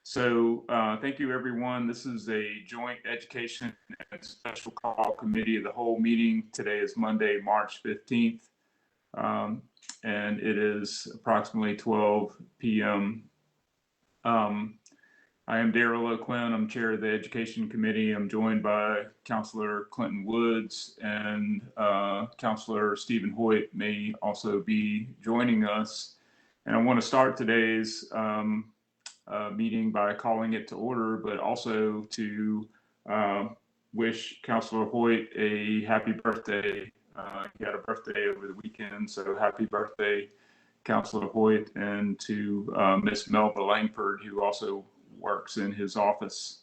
Thank you, everyone. This is a joint education and special call committee of the whole meeting. Today is Monday, March 15th, and it is approximately 12 p.m. Um, I am Darrell O'Quinn. I'm chair of the education committee. I'm joined by Councilor Clinton Woods, and Councilor Stephen Hoyt may also be joining us. And I want to start today's meeting by calling it to order, but also to wish Councilor Hoyt a happy birthday. He had a birthday over the weekend, so happy birthday, Councilor Hoyt, and to Miss Melba Langford, who also works in his office.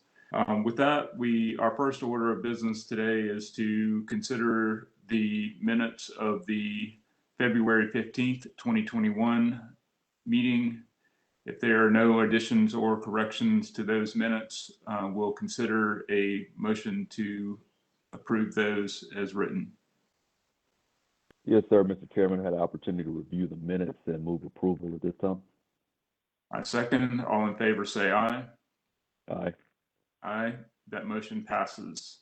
With that, our first order of business today is to consider the minutes of the February 15th, 2021 meeting. If there are no additions or corrections to those minutes, we'll consider a motion to approve those as written. Yes, sir, Mr. Chairman. I had an opportunity to review the minutes and move approval at this time. I second. All in favor say aye. Aye. Aye. That motion passes.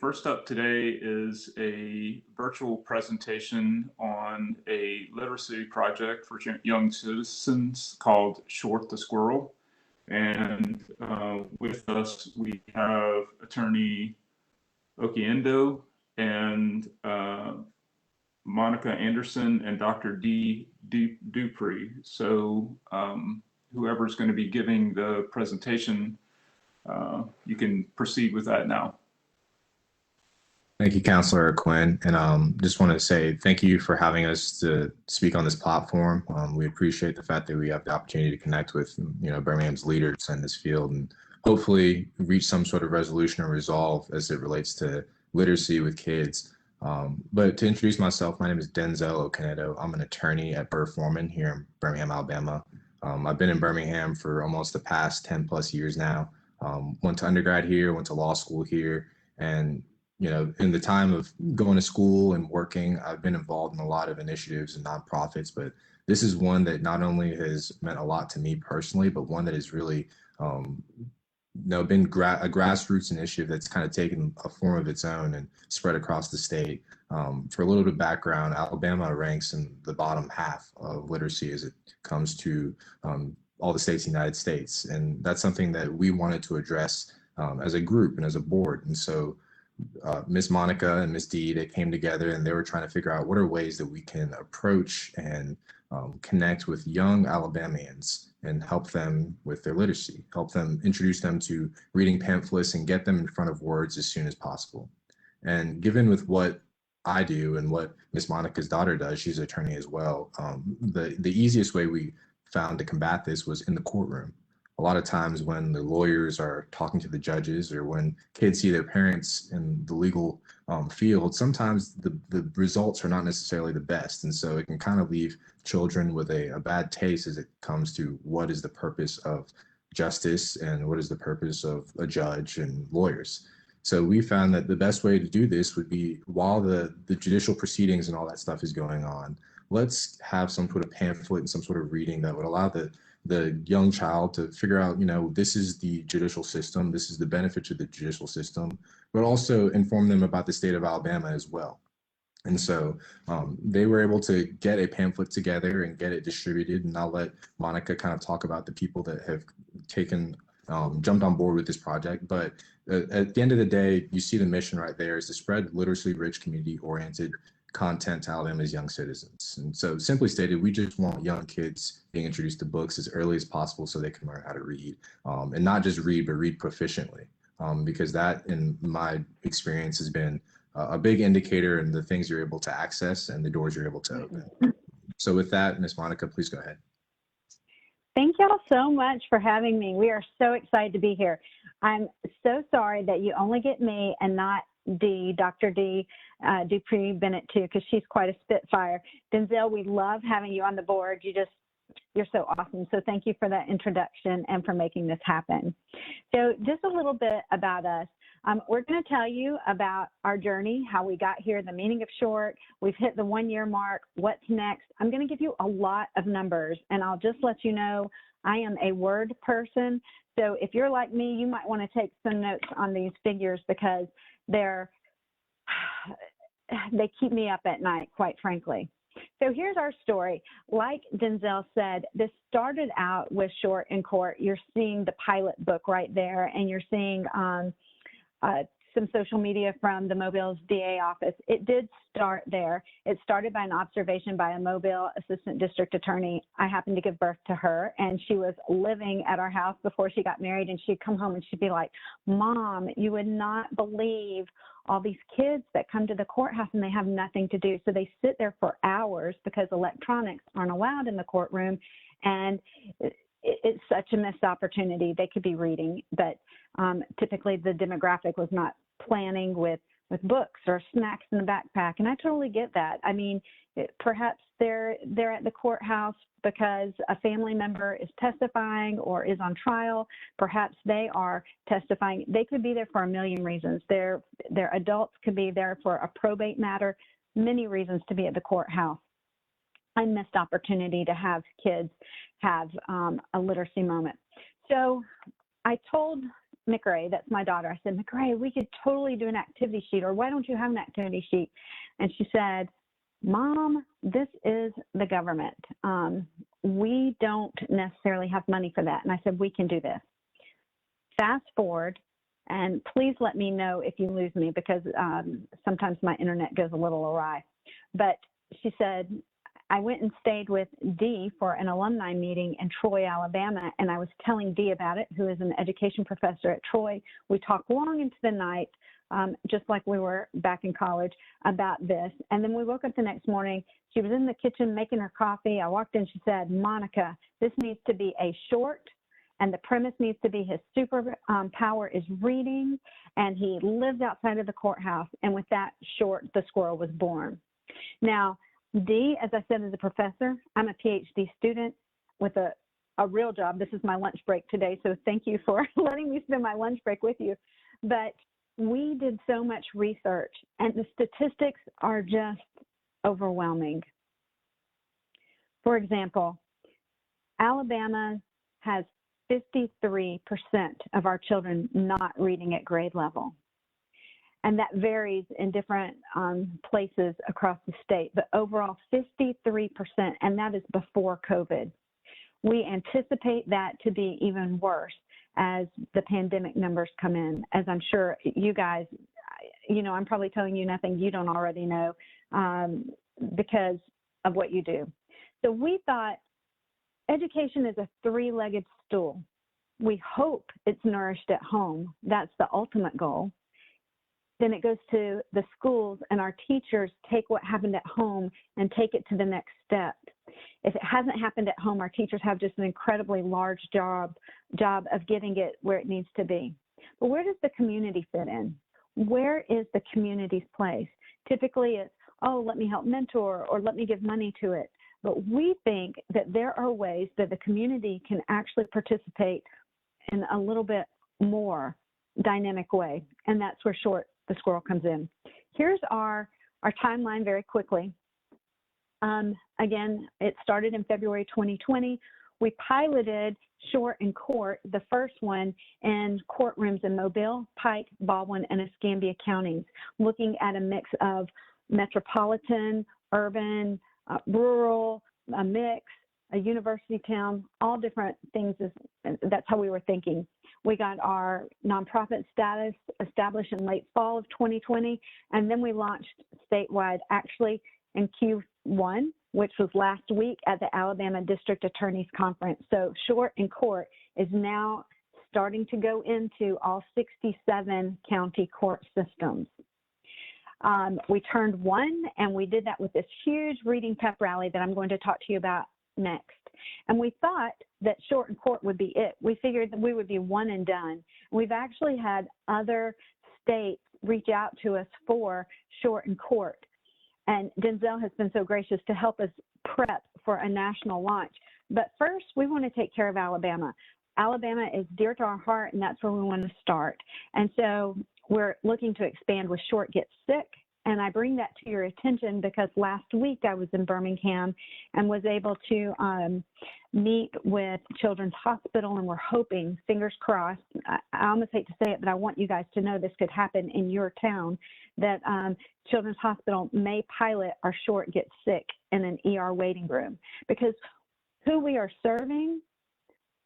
First up today is a virtual presentation on a literacy project for young citizens called Short the Squirrel. And with us, we have Attorney Okiendo and Monica Anderson and Dr. Dee Dupree. So whoever's going to be giving the presentation, you can proceed with that now. Thank you, Councilor Quinn, and just want to say thank you for having us to speak on this platform. We appreciate the fact that we have the opportunity to connect with, Birmingham's leaders in this field, and hopefully reach some sort of resolution or resolve as it relates to literacy with kids. But to introduce myself, my name is Denzel Okenedo. I'm an attorney at Burr Forman here in Birmingham, Alabama. I've been in Birmingham for almost the past 10 plus years now. Went to undergrad here, went to law school here, and in the time of going to school and working, I've been involved in a lot of initiatives and nonprofits, but this is one that not only has meant a lot to me personally, but one that has really been a grassroots initiative that's kind of taken a form of its own and spread across the state. For a little bit of background, Alabama ranks in the bottom half of literacy as it comes to all the states in the United States. And that's something that we wanted to address as a group and as a board. And so Miss Monica and Miss Dee, they came together and they were trying to figure out what are ways that we can approach and connect with young Alabamians and help them with their literacy, help them introduce them to reading pamphlets and get them in front of words as soon as possible. And given with what I do and what Miss Monica's daughter does, she's an attorney as well, the easiest way we found to combat this was in the courtroom. A lot of times when the lawyers are talking to the judges or when kids see their parents in the legal field, sometimes the results are not necessarily the best. And so it can kind of leave children with a bad taste as it comes to what is the purpose of justice and what is the purpose of a judge and lawyers. So we found that the best way to do this would be while the judicial proceedings and all that stuff is going on, let's have some sort of pamphlet and some sort of reading that would allow the young child to figure out, this is the judicial system, this is the benefit to the judicial system, but also inform them about the state of Alabama as well. And so they were able to get a pamphlet together and get it distributed. And I'll let Monica kind of talk about the people that have jumped on board with this project. But at the end of the day, you see the mission right there is to spread literacy rich, community oriented content to Alabama's young citizens. And so simply stated, we just want young kids being introduced to books as early as possible so they can learn how to read, and not just read, but read proficiently, because that, in my experience, has been a big indicator in the things you're able to access and the doors you're able to open. So with that, Ms. Monica, please go ahead. Thank y'all so much for having me. We are so excited to be here. I'm so sorry that you only get me and not Dr. Dee Dupree Bennett too, because she's quite a spitfire. Denzel, we love having you on the board. You're so awesome. So thank you for that introduction and for making this happen. So just a little bit about us. We're going to tell you about our journey, how we got here, the meaning of short. We've hit the 1 year mark. What's next? I'm going to give you a lot of numbers, and I'll just let you know I am a word person. So if you're like me, you might want to take some notes on these figures because they keep me up at night, quite frankly. So here's our story. Like Denzel said, this started out with Short in Court. You're seeing the pilot book right there, and you're seeing some social media from the Mobile's DA office. It did start there. It started by an observation by a Mobile assistant district attorney. I happened to give birth to her, and she was living at our house before she got married, and she'd come home and she'd be like, Mom, you would not believe all these kids that come to the courthouse and they have nothing to do. So they sit there for hours because electronics aren't allowed in the courtroom, and it's such a missed opportunity. They could be reading, but typically the demographic was not planning with books or snacks in the backpack. And I totally get that. I mean, perhaps they're at the courthouse because a family member is testifying or is on trial. Perhaps they are testifying. They could be there for a million reasons. Their adults could be there for a probate matter, many reasons to be at the courthouse. I missed opportunity to have kids have a literacy moment. So I told McRae, that's my daughter, I said, McRae, we could totally do an activity sheet, or why don't you have an activity sheet? And she said, Mom, this is the government. We don't necessarily have money for that. And I said, we can do this. Fast forward, and please let me know if you lose me because sometimes my internet goes a little awry. But she said, I went and stayed with Dee for an alumni meeting in Troy, Alabama, and I was telling Dee about it, who is an education professor at Troy. We talked long into the night, just like we were back in college, about this. And then we woke up the next morning. She was in the kitchen making her coffee. I walked in, she said, Monica, this needs to be a short, and the premise needs to be his superpower is reading, and he lives outside of the courthouse. And with that short, the squirrel was born. Now, Dee, as I said, is a professor. I'm a PhD student with a real job. This is my lunch break today, so thank you for letting me spend my lunch break with you. But we did so much research, and the statistics are just overwhelming. For example, Alabama has 53% of our children not reading at grade level. And that varies in different places across the state, but overall 53%, and that is before COVID. We anticipate that to be even worse as the pandemic numbers come in, as I'm sure you guys, I'm probably telling you nothing you don't already know because of what you do. So we thought education is a three-legged stool. We hope it's nourished at home. That's the ultimate goal. Then it goes to the schools, and our teachers take what happened at home and take it to the next step. If it hasn't happened at home, our teachers have just an incredibly large job of getting it where it needs to be. But where does the community fit in? Where is the community's place? Typically it's, oh, let me help mentor or let me give money to it. But we think that there are ways that the community can actually participate in a little bit more dynamic way, and that's where Short the Squirrel comes in. Here's our timeline very quickly. Again, it started in February 2020. We piloted Short in Court, the first one, in courtrooms in Mobile, Pike, Baldwin, and Escambia counties, looking at a mix of metropolitan, urban, rural, a mix, a university town, all different things. That's how we were thinking. We got our nonprofit status established in late fall of 2020, and then we launched statewide actually in Q1, which was last week at the Alabama District Attorneys Conference. So Short in Court is now starting to go into all 67 county court systems. We turned one, and we did that with this huge reading pep rally that I'm going to talk to you about next. And we thought that Short in Court would be it. We figured that we would be one and done. We've actually had other states reach out to us for Short in Court. And Denzel has been so gracious to help us prep for a national launch. But first, we want to take care of Alabama. Alabama is dear to our heart, and that's where we want to start. And so we're looking to expand with Short Gets Sick, And I bring that to your attention because last week I was in Birmingham and was able to meet with Children's Hospital, and we're hoping, fingers crossed, I almost hate to say it, but I want you guys to know this could happen in your town, that Children's Hospital may pilot our Short Get Sick in an ER waiting room, because who we are serving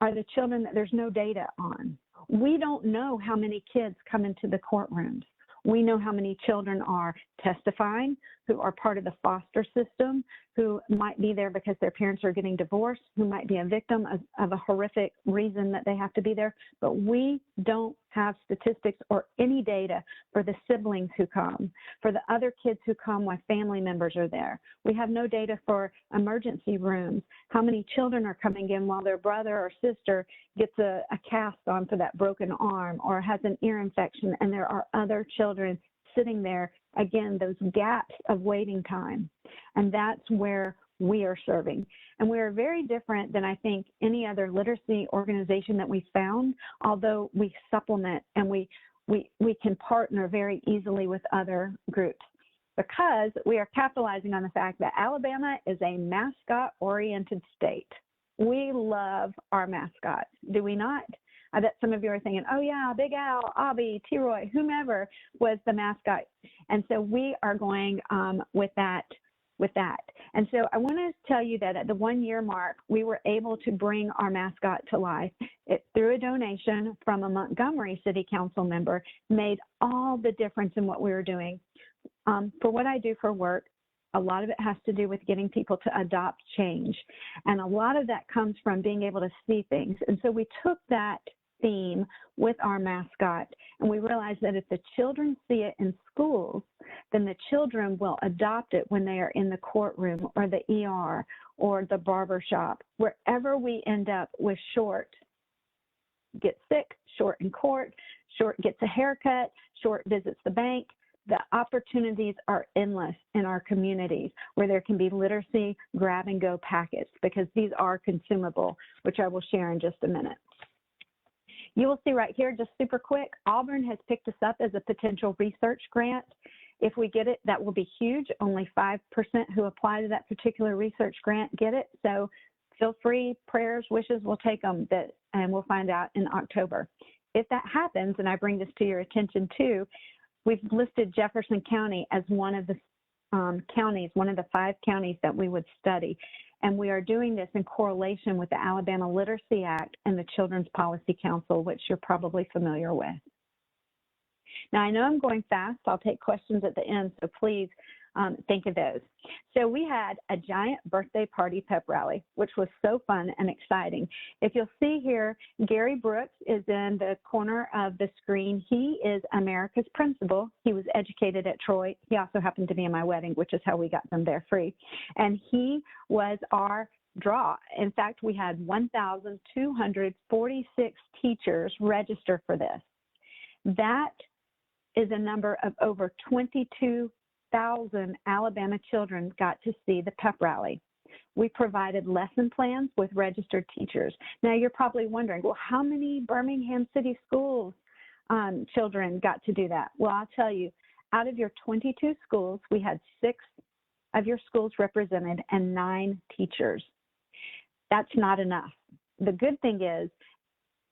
are the children that there's no data on. We don't know how many kids come into the courtrooms. We know how many children are testifying, who are part of the foster system, who might be there because their parents are getting divorced, who might be a victim of a horrific reason that they have to be there. But we don't have statistics or any data for the siblings who come, for the other kids who come while family members are there. We have no data for emergency rooms, how many children are coming in while their brother or sister gets a cast on for that broken arm or has an ear infection, and there are other children sitting there. Again, those gaps of waiting time. And that's where we are serving. And we are very different than I think any other literacy organization that we found, although we supplement and we can partner very easily with other groups, because we are capitalizing on the fact that Alabama is a mascot-oriented state. We love our mascots, do we not? I bet some of you are thinking, oh yeah, Big Al, Abby, T-Roy, whomever was the mascot. And so we are going with that. And so I want to tell you that at the 1 year mark, we were able to bring our mascot to life. It, through a donation from a Montgomery City Council member, made all the difference in what we were doing. For what I do for work, a lot of it has to do with getting people to adopt change. And a lot of that comes from being able to see things. And so we took that theme with our mascot, and we realized that if the children see it in schools, then the children will adopt it when they are in the courtroom or the ER or the barber shop. Wherever we end up with Short gets sick, Short in court, Short gets a haircut, Short visits the bank, the opportunities are endless in our communities where there can be literacy grab-and-go packets, because these are consumable, which I will share in just a minute. You will see right here, just super quick, Auburn has picked us up as a potential research grant. If we get it, that will be huge. Only 5% who apply to that particular research grant get it. So feel free, prayers, wishes, we'll take them, and we'll find out in October. If that happens, and I bring this to your attention too, we've listed Jefferson County as one of the counties, one of the 5 counties that we would study. And we are doing this in correlation with the Alabama Literacy Act and the Children's Policy Council, which you're probably familiar with. Now, I know I'm going fast. I'll take questions at the end, so please think of those. So we had a giant birthday party pep rally, which was so fun and exciting. If you'll see here, Gary Brooks is in the corner of the screen. He is America's principal. He was educated at Troy. He also happened to be in my wedding, which is how we got them there free. And he was our draw. In fact, we had 1,246 teachers register for this. That is a number of over 22,000 Alabama children got to see the pep rally. We provided lesson plans with registered teachers. Now you're probably wondering, well, how many Birmingham City Schools children got to do that? Well, I'll tell you, out of your 22 schools, we had 6 of your schools represented and 9 teachers. That's not enough. The good thing is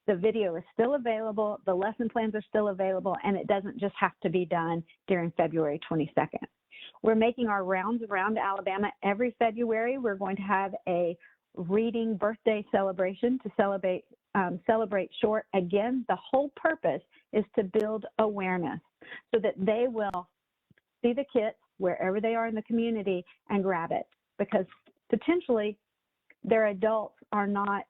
the video is still available, the lesson plans are still available, and it doesn't just have to be done during February 22nd. We're making our rounds around Alabama every February. We're going to have a reading birthday celebration to celebrate Short. Again, the whole purpose is to build awareness so that they will see the kit wherever they are in the community and grab it, because potentially their adults are not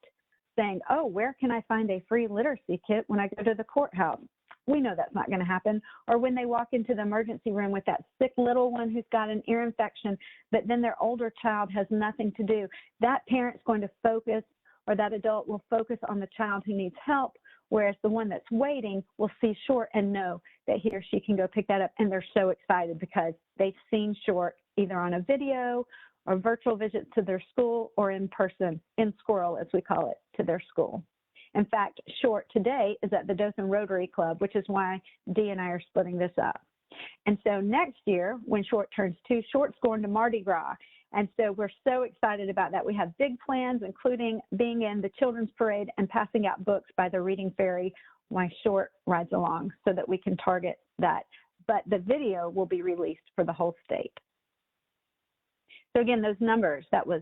saying, oh, where can I find a free literacy kit when I go to the courthouse? We know that's not going to happen. Or when they walk into the emergency room with that sick little one who's got an ear infection, but then their older child has nothing to do. That parent's going to focus, or that adult will focus on the child who needs help, whereas the one that's waiting will see Short and know that he or she can go pick that up. And they're so excited because they've seen Short either on a video or virtual visit to their school, or in person, in Squirrel, as we call it, to their school. In fact, Short today is at the Dothan Rotary Club, which is why Dee and I are splitting this up. And so next year, when Short turns 2, Short's going to Mardi Gras. And so we're so excited about that. We have big plans, including being in the children's parade and passing out books by the Reading Fairy while Short rides along so that we can target that. But the video will be released for the whole state. So again, those numbers, that was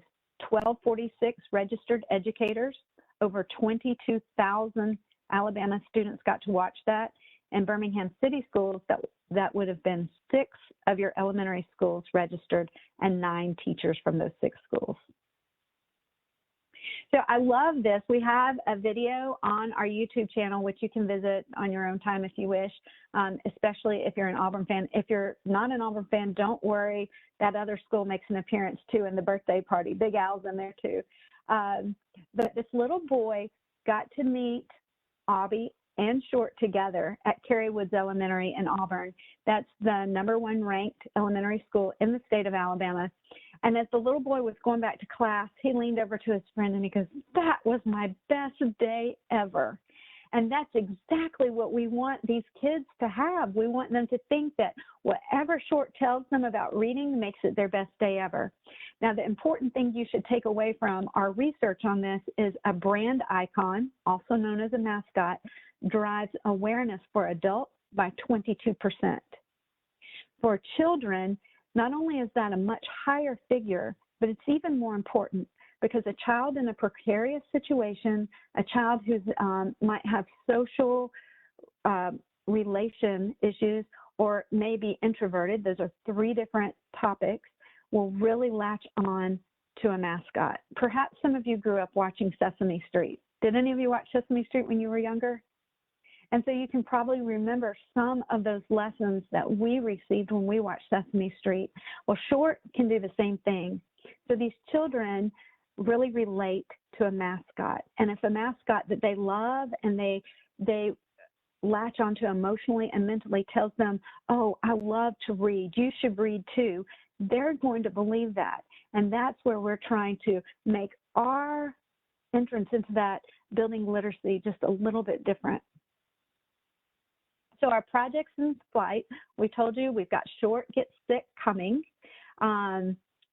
1,246 registered educators, over 22,000 Alabama students got to watch that. In Birmingham City Schools, that would have been 6 of your elementary schools registered and 9 teachers from those 6 schools. So I love this. We have a video on our YouTube channel, which you can visit on your own time if you wish, especially if you're an Auburn fan. If you're not an Auburn fan, don't worry. That other school makes an appearance too in the birthday party. Big Al's in there too. But this little boy got to meet Aubie and Short together at Cary Woods Elementary in Auburn. That's the #1 ranked elementary school in the state of Alabama. And as the little boy was going back to class, he leaned over to his friend and he goes, "That was my best day ever." And that's exactly what we want these kids to have. We want them to think that whatever Short tells them about reading makes it their best day ever. Now, the important thing you should take away from our research on this is a brand icon, also known as a mascot, drives awareness for adults by 22%. For children, not only is that a much higher figure, but it's even more important because a child in a precarious situation, a child who might have social relation issues or may be introverted, those are 3 different topics, will really latch on to a mascot. Perhaps some of you grew up watching Sesame Street. Did any of you watch Sesame Street when you were younger? And so you can probably remember some of those lessons that we received when we watched Sesame Street. Well, Short can do the same thing. So these children really relate to a mascot. And if a mascot that they love and they latch onto emotionally and mentally tells them, "Oh, I love to read, you should read too," they're going to believe that. And that's where we're trying to make our entrance into that building literacy just a little bit different. So our project's in flight. We told you we've got Short Gets Sick coming.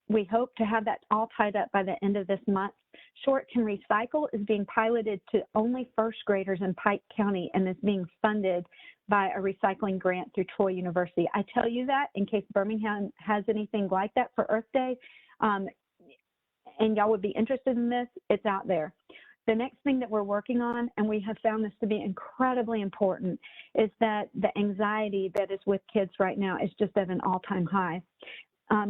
We hope to have that all tied up by the end of this month. Short Can Recycle is being piloted to only first graders in Pike County and is being funded by a recycling grant through Troy University. I tell you that in case Birmingham has anything like that for Earth Day, and y'all would be interested in this, it's out there. The next thing that we're working on, and we have found this to be incredibly important, is that the anxiety that is with kids right now is just at an all-time high.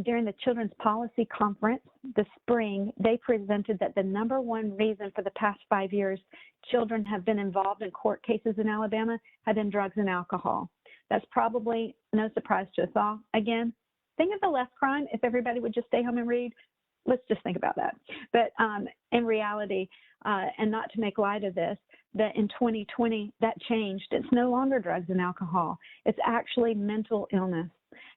During the Children's Policy Conference this spring, they presented that the #1 reason for the past 5 years children have been involved in court cases in Alabama had been drugs and alcohol. That's probably no surprise to us all. Again, think of the less crime if everybody would just stay home and read. Let's just think about that. But in reality, and not to make light of this, that in 2020, that changed. It's no longer drugs and alcohol. It's actually mental illness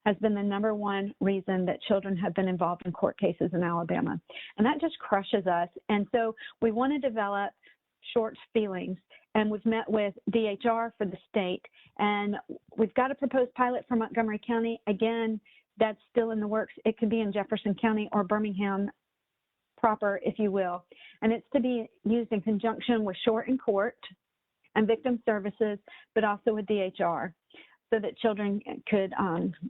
has been the #1 reason that children have been involved in court cases in Alabama. And that just crushes us. And so we want to develop Short's feelings. And we've met with DHR for the state. And we've got a proposed pilot for Montgomery County. Again, that's still in the works. It could be in Jefferson County or Birmingham proper, if you will. And it's to be used in conjunction with Short in Court and victim services, but also with DHR, so that children could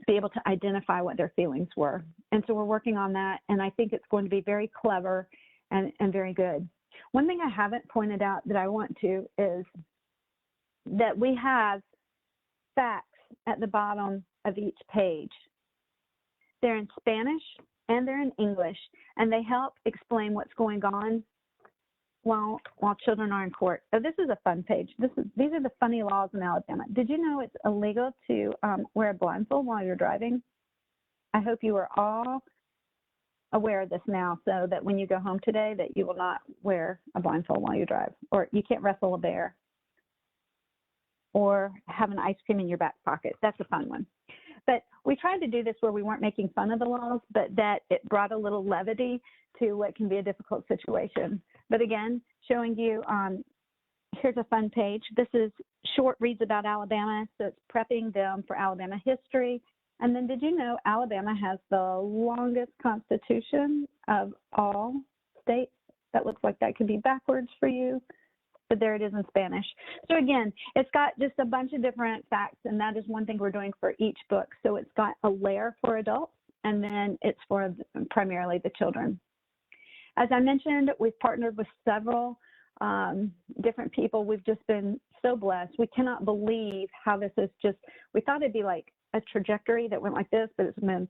be able to identify what their feelings were. And so we're working on that, and I think it's going to be very clever and very good. One thing I haven't pointed out that I want to is that we have facts at the bottom of each page. They're in Spanish and they're in English, and they help explain what's going on while children are in court. So this is a fun page. These are the funny laws in Alabama. Did you know it's illegal to wear a blindfold while you're driving? I hope you are all aware of this now, so that when you go home today, that you will not wear a blindfold while you drive, or you can't wrestle a bear, or have an ice cream in your back pocket. That's a fun one. But we tried to do this where we weren't making fun of the laws, but that it brought a little levity to what can be a difficult situation. But again, showing you here's a fun page. This is short reads about Alabama, so it's prepping them for Alabama history. And then did you know Alabama has the longest constitution of all states? That looks like that could be backwards for you, but there it is in Spanish. So again, it's got just a bunch of different facts, and that is one thing we're doing for each book. So it's got a layer for adults, and then it's for primarily the children. As I mentioned, we've partnered with several different people. We've just been so blessed. We cannot believe how this is just, we thought it'd be like a trajectory that went like this, but it's been,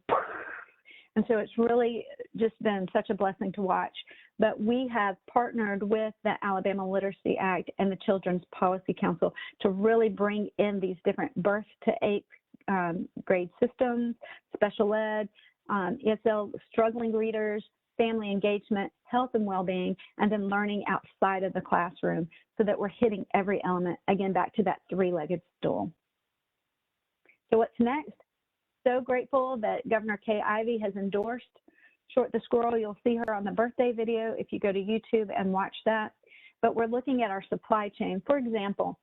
and so it's really just been such a blessing to watch. But we have partnered with the Alabama Literacy Act and the Children's Policy Council to really bring in these different birth to 8th grade systems, special ed, ESL, struggling readers, family engagement, health and well-being, and then learning outside of the classroom so that we're hitting every element, again, back to that three-legged stool. So what's next? So grateful that Governor Kay Ivey has endorsed Short the Squirrel. You'll see her on the birthday video if you go to YouTube and watch that. But we're looking at our supply chain. For example,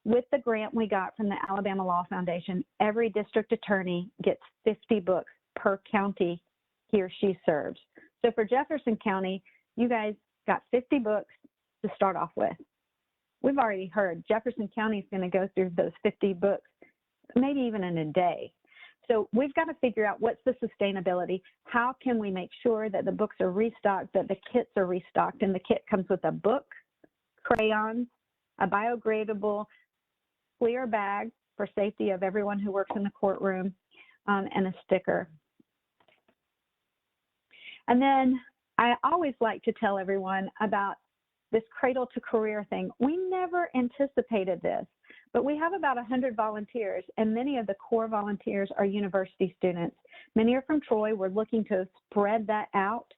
with the grant we got from the Alabama Law Foundation, every district attorney gets 50 books per county he or she serves. So for Jefferson County, you guys got 50 books to start off with. We've already heard Jefferson County is going to go through those 50 books, maybe even in a day. So we've got to figure out what's the sustainability. How can we make sure that the books are restocked, that the kits are restocked, and the kit comes with a book, crayons, a biodegradable clear bag for safety of everyone who works in the courtroom, and a sticker. And then I always like to tell everyone about this cradle to career thing. We never anticipated this, but we have about 100 volunteers, and many of the core volunteers are university students. Many are from Troy. We're looking to spread that out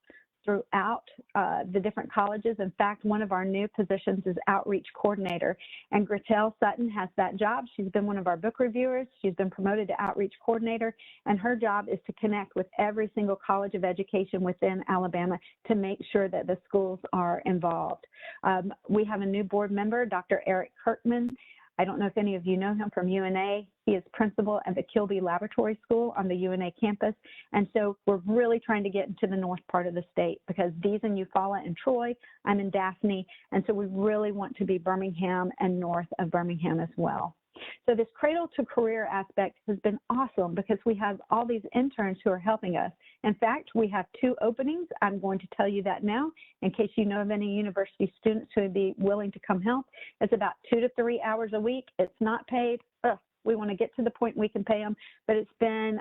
throughout the different colleges. In fact, one of our new positions is outreach coordinator, and Gretel Sutton has that job. She's been one of our book reviewers. She's been promoted to outreach coordinator, and her job is to connect with every single college of education within Alabama to make sure that the schools are involved. We have a new board member, Dr. Eric Kirkman. I don't know if any of you know him from UNA. He is principal at the Kilby Laboratory School on the UNA campus. And so we're really trying to get into the north part of the state because Dee's in Eufaula and Troy. I'm in Daphne. And so we really want to be Birmingham and north of Birmingham as well. So this cradle to career aspect has been awesome because we have all these interns who are helping us. In fact, we have 2 openings. I'm going to tell you that now in case you know of any university students who would be willing to come help. It's about 2 to 3 hours a week. It's not paid. We want to get to the point we can pay them, but it's been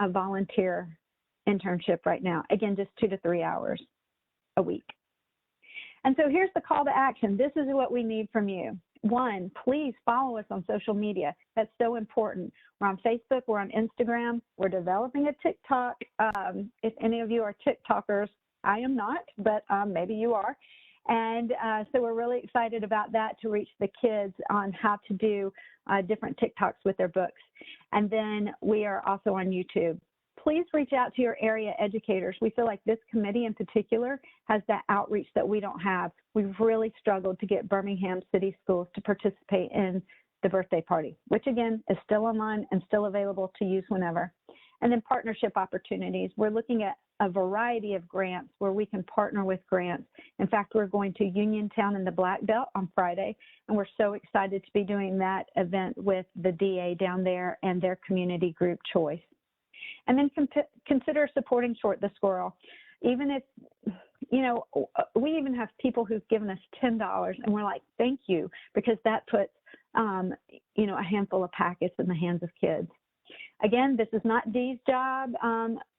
a volunteer internship right now. Again, just 2 to 3 hours a week. And so here's the call to action. This is what we need from you. 1, please follow us on social media. That's so important. We're on Facebook, we're on Instagram, we're developing a TikTok. If any of you are TikTokers, I am not, but maybe you are. And so we're really excited about that to reach the kids on how to do different TikToks with their books. And then we are also on YouTube. Please reach out to your area educators. We feel like this committee in particular has that outreach that we don't have. We've really struggled to get Birmingham City Schools to participate in the birthday party, which again is still online and still available to use whenever. And then partnership opportunities. We're looking at a variety of grants where we can partner with grants. In fact, we're going to Uniontown in the Black Belt on Friday, and we're so excited to be doing that event with the DA down there and their community group Choice. And then consider supporting Short the Squirrel. Even if, you know, we even have people who've given us $10 and we're like, thank you, because that puts, you know, a handful of packets in the hands of kids. Again, this is not Dee's job,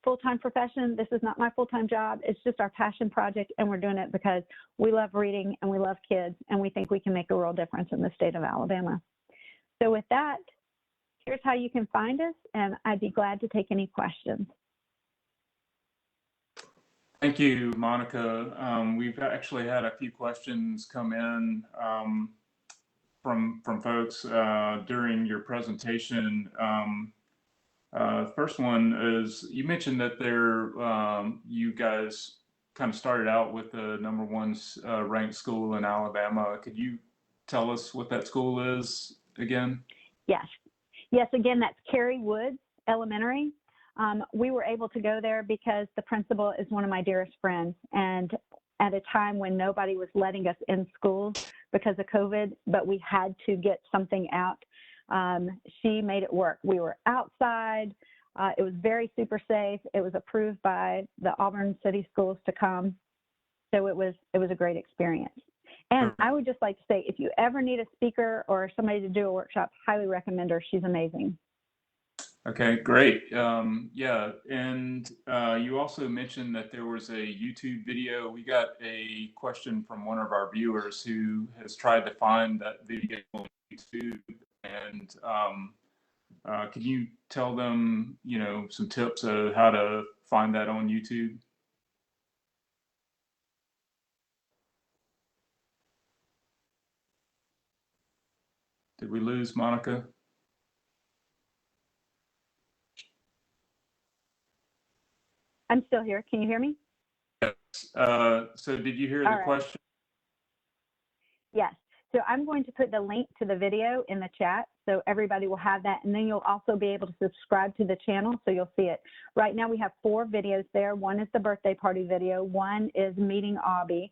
full-time profession. This is not my full-time job. It's just our passion project, and we're doing it because we love reading and we love kids, and we think we can make a real difference in the state of Alabama. So with that, here's how you can find us, and I'd be glad to take any questions. Thank you, Monica. We've actually had a few questions come in from folks during your presentation. First one is, you mentioned that you guys kind of started out with the #1 ranked school in Alabama. Could you tell us what that school is again? Yes. Yes, again, that's Carrie Woods Elementary. We were able to go there because the principal is one of my dearest friends. And at a time when nobody was letting us in schools because of COVID, but we had to get something out, she made it work. We were outside. It was very super safe. It was approved by the Auburn City Schools to come. So it was a great experience. And I would just like to say, if you ever need a speaker or somebody to do a workshop, highly recommend her. She's amazing. Okay, great. Yeah, and you also mentioned that there was a YouTube video. We got a question from one of our viewers who has tried to find that video on YouTube. And can you tell them, some tips of how to find that on YouTube? Did we lose Monica? I'm still here. Can you hear me? So did you hear the question? Yes. So I'm going to put the link to the video in the chat so everybody will have that. And then you'll also be able to subscribe to the channel so you'll see it. Right now we have 4 videos there. 1 is the birthday party video. 1 is meeting Aubie.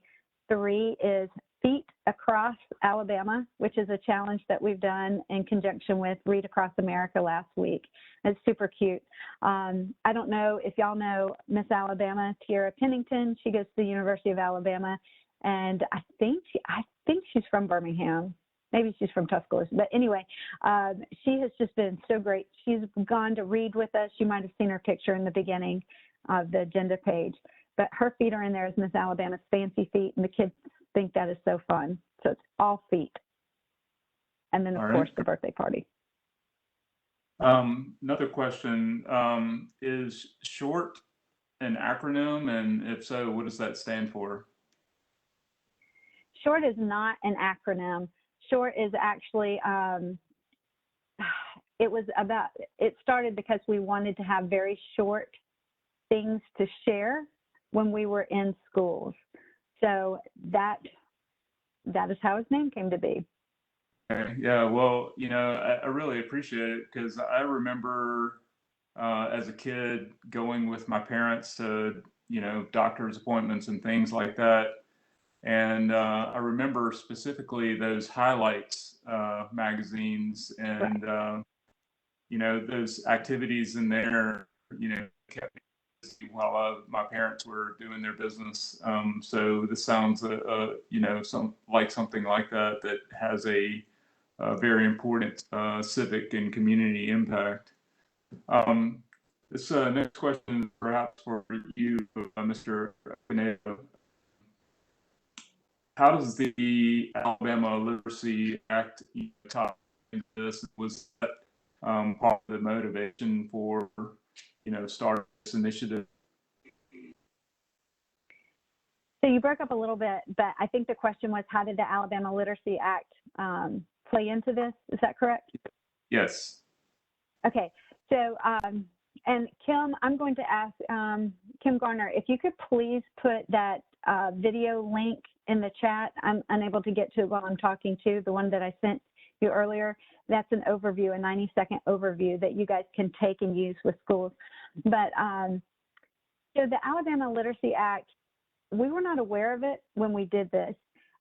3 is Feet Across Alabama, which is a challenge that we've done in conjunction with Read Across America last week. It's super cute. I don't know if y'all know Miss Alabama, Tiara Pennington. She goes to the University of Alabama, and I think she's from Birmingham. Maybe she's from Tuscaloosa. But anyway, she has just been so great. She's gone to read with us. You might have seen her picture in the beginning of the agenda page. But her feet are in there as Miss Alabama's fancy feet, and the kids think that is so fun. So it's all feet. And then, of course, the birthday party. Another question, is SHORT an acronym? And if so, what does that stand for? SHORT is not an acronym. SHORT is actually, it started because we wanted to have very short things to share when we were in schools. So that is how his name came to be. Okay. Yeah, well, I really appreciate it because I remember as a kid going with my parents to, doctor's appointments and things like that. And I remember specifically those highlights magazines and, those activities in there, kept me busy while my parents were doing their business. So this sounds, something like that has a very important civic and community impact. This next question is perhaps for you, Mr. Pinedo. How does the Alabama Literacy Act tie into this? Was that part of the motivation for, starting this initiative? So you broke up a little bit, but I think the question was, how did the Alabama Literacy Act play into this? Is that correct? Yes. Okay. So, and Kim, I'm going to ask Kim Garner, if you could please put that video link in the chat. I'm unable to get to it while I'm talking to the one that I sent you earlier. That's an overview, a 90-second overview that you guys can take and use with schools. But so the Alabama Literacy Act, we were not aware of it when we did this.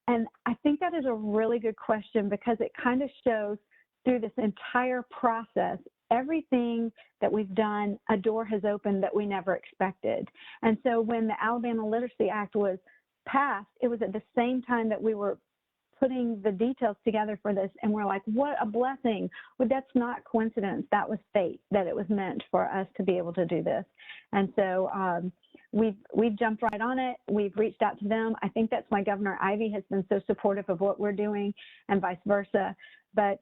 And I think that is a really good question because it kind of shows through this entire process, everything that we've done, a door has opened that we never expected. And so when the Alabama Literacy Act was passed, it was at the same time that we were putting the details together for this, and we're like, what a blessing. Well, that's not coincidence. That was fate, that it was meant for us to be able to do this. And so we've jumped right on it. We've reached out to them. I think that's why Governor Ivey has been so supportive of what we're doing and vice versa. But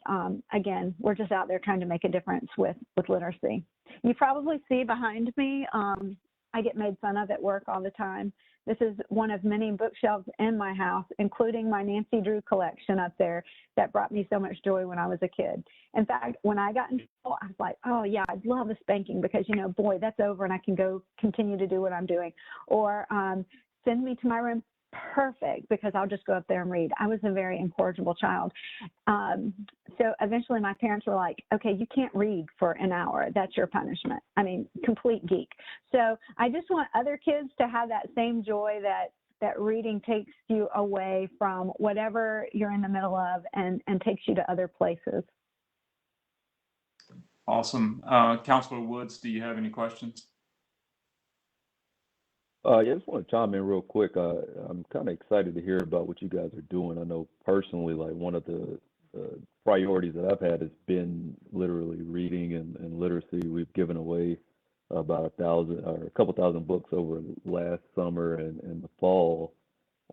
again, we're just out there trying to make a difference with literacy. You probably see behind me, I get made fun of at work all the time. This is one of many bookshelves in my house, including my Nancy Drew collection up there that brought me so much joy when I was a kid. In fact, when I got in trouble, I was like, oh yeah, I'd love a spanking because, boy, that's over and I can go continue to do what I'm doing. Or send me to my room, perfect, because I'll just go up there and read. I was a very incorrigible child. So eventually my parents were like, okay, you can't read for an hour. That's your punishment. I mean, complete geek. So I just want other kids to have that same joy that reading takes you away from whatever you're in the middle of and takes you to other places. Awesome. Counselor Woods, do you have any questions? Yeah, I just want to chime in real quick. I'm kind of excited to hear about what you guys are doing. I know personally, like one of the priorities that I've had has been literally reading and literacy. We've given away about 1,000 or a couple thousand books over last summer and the fall,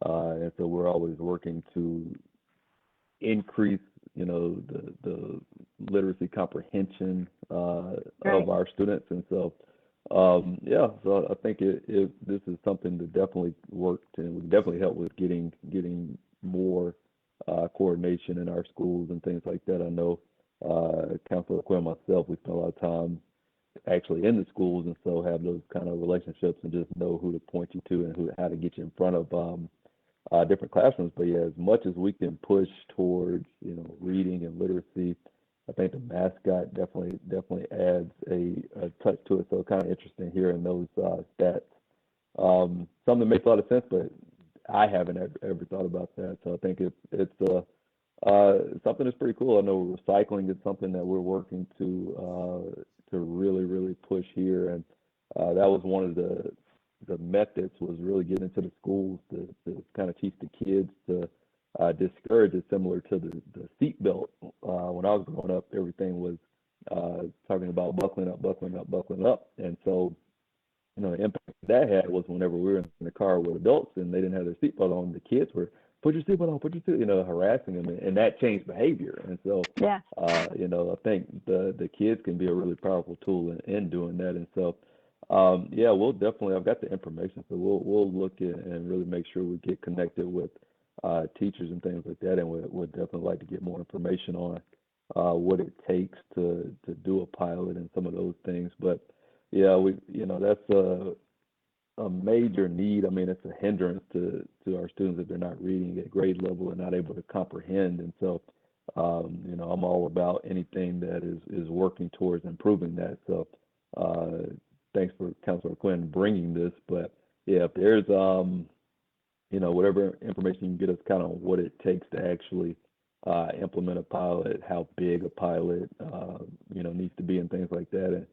and so we're always working to increase, the literacy comprehension Right. of our students, and so. Yeah, so I think this is something that definitely worked and would definitely help with getting more coordination in our schools and things like that. I know Councilor Quinn and myself, we spend a lot of time actually in the schools, and so have those kind of relationships and just know who to point you to and how to get you in front of different classrooms. But yeah, as much as we can push towards reading and literacy, I think the mascot definitely adds a touch to it. So kind of interesting hearing those stats. Something that makes a lot of sense, but I haven't ever thought about that. So I think it's something that's pretty cool. I know recycling is something that we're working to really push here, and that was one of the methods was really getting into the schools to kind of teach the kids to discourage it, similar to the seat belt. When I was growing up, everything was talking about buckling up. And so, the impact that had was whenever we were in the car with adults and they didn't have their seatbelt on, the kids were, put your seatbelt on, harassing them, and that changed behavior. And so, Yeah. I think the kids can be a really powerful tool in doing that. And so, yeah, we'll definitely, I've got the information, so we'll look at and really make sure we get connected with teachers and things like that, and would definitely like to get more information on what it takes to do a pilot and some of those things. But yeah, that's a major need. I mean, it's a hindrance to our students if they're not reading at grade level and not able to comprehend. And so, I'm all about anything that is working towards improving that. So, thanks for Councilor Quinn bringing this. But yeah, if there's whatever information you can get us kind of what it takes to actually implement a pilot, how big a pilot, needs to be and things like that. And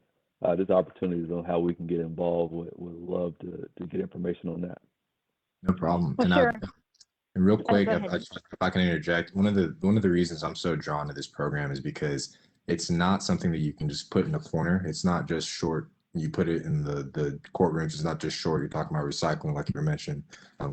there's opportunities on how we can get involved. Would love to get information on that. No problem. Well, And sure. and real quick, go ahead. if I can interject, one of the reasons I'm so drawn to this program is because it's not something that you can just put in a corner. It's not just short. You put it in the courtrooms. It's not just short. You're talking about recycling, like you mentioned,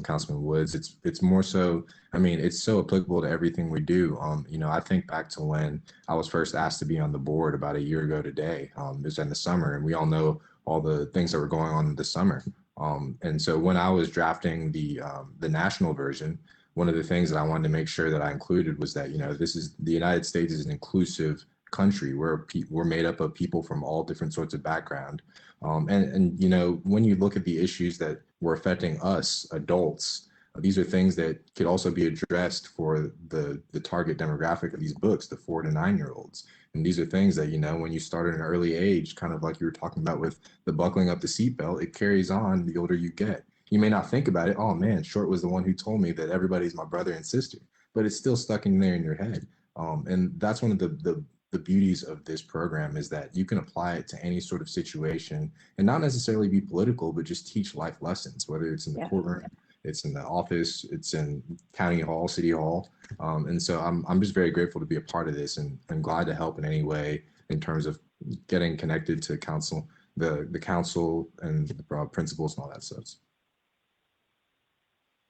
Councilman Woods. It's more so. I mean, it's so applicable to everything we do. I think back to when I was first asked to be on the board about a year ago today. It was in the summer, and we all know all the things that were going on in the summer. And so when I was drafting the national version, one of the things that I wanted to make sure that I included was that this is the United States is an inclusive country. We're made up of people from all different sorts of background, and when you look at the issues that were affecting us adults, these are things that could also be addressed for the target demographic of these books, the 4 to 9-year-olds. And these are things that, when you start at an early age, kind of like you were talking about with the buckling up the seatbelt, it carries on the older you get. You may not think about it. Oh man, Short was the one who told me that everybody's my brother and sister, but it's still stuck in there in your head. And that's one of the beauties of this program is that you can apply it to any sort of situation and not necessarily be political, but just teach life lessons, whether it's in the courtroom, it's in the office, it's in county hall, city hall. And so I'm just very grateful to be a part of this, and I'm glad to help in any way in terms of getting connected to council, the council and the principals and all that stuff.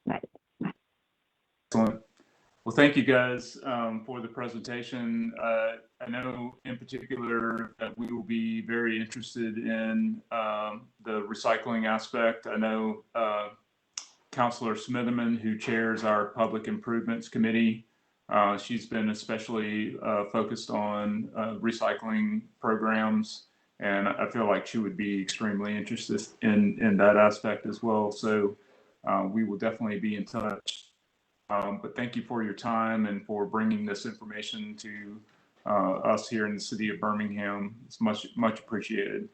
Right. Excellent. Well, thank you guys for the presentation. I know in particular that we will be very interested in the recycling aspect. I know Councilor Smitherman, who chairs our Public Improvements Committee, she's been especially focused on recycling programs, and I feel like she would be extremely interested in that aspect as well. So we will definitely be in touch. But thank you for your time and for bringing this information to us here in the city of Birmingham. It's much appreciated.